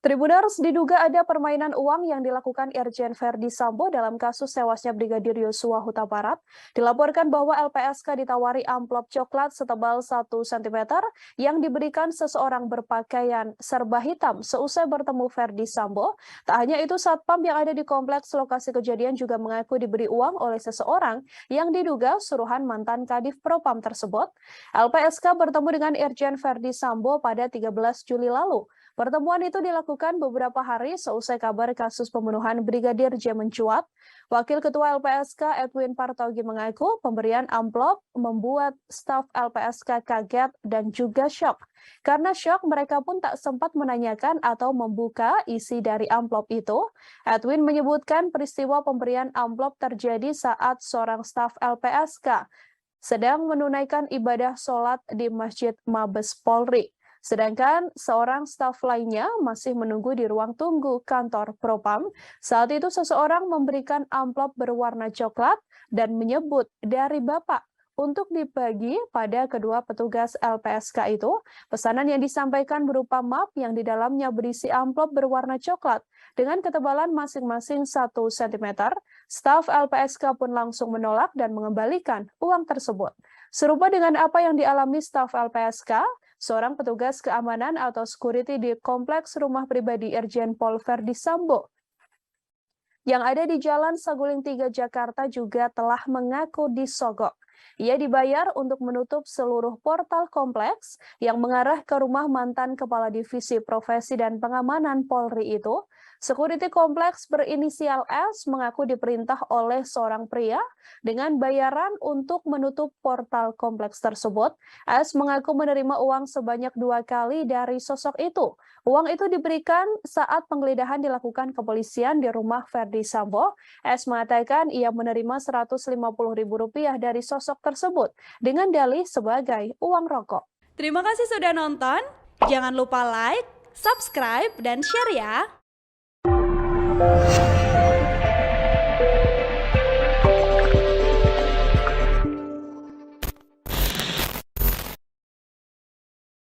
Tribuners diduga ada permainan uang yang dilakukan Irjen Verdi Sambo dalam kasus tewasnya Brigadir Yosua Huta Barat. Dilaporkan bahwa LPSK ditawari amplop coklat setebal 1 cm yang diberikan seseorang berpakaian serba hitam seusai bertemu Verdi Sambo. Tak hanya itu, satpam yang ada di kompleks lokasi kejadian juga mengaku diberi uang oleh seseorang yang diduga suruhan mantan Kadif Propam tersebut. LPSK bertemu dengan Irjen Verdi Sambo pada 13 Juli lalu. Pertemuan itu dilakukan beberapa hari seusai kabar kasus pembunuhan Brigadir J mencuat. Wakil Ketua LPSK Edwin Partogi mengaku pemberian amplop membuat staf LPSK kaget dan juga syok. Karena syok, mereka pun tak sempat menanyakan atau membuka isi dari amplop itu. Edwin menyebutkan peristiwa pemberian amplop terjadi saat seorang staf LPSK sedang menunaikan ibadah sholat di Masjid Mabes Polri. Sedangkan seorang staf lainnya masih menunggu di ruang tunggu kantor Propam. Saat itu seseorang memberikan amplop berwarna coklat dan menyebut dari Bapak untuk dibagi pada kedua petugas LPSK itu. Pesanan yang disampaikan berupa map yang di dalamnya berisi amplop berwarna coklat dengan ketebalan masing-masing 1 cm. Staf LPSK pun langsung menolak dan mengembalikan uang tersebut. Serupa dengan apa yang dialami staf LPSK, seorang petugas keamanan atau security di kompleks rumah pribadi Irjen Pol Verdi Sambo yang ada di Jalan Saguling 3 Jakarta juga telah mengaku disogok. Ia dibayar untuk menutup seluruh portal kompleks yang mengarah ke rumah mantan Kepala Divisi Profesi dan Pengamanan Polri itu. Security kompleks berinisial S mengaku diperintah oleh seorang pria dengan bayaran untuk menutup portal kompleks tersebut. S mengaku menerima uang sebanyak 2 kali dari sosok itu. Uang itu diberikan saat penggeledahan dilakukan kepolisian di rumah Verdi Sambo. S mengatakan ia menerima Rp150.000 dari sosok tersebut dengan dalih sebagai uang rokok. Terima kasih sudah nonton. Jangan lupa like, subscribe, dan share ya.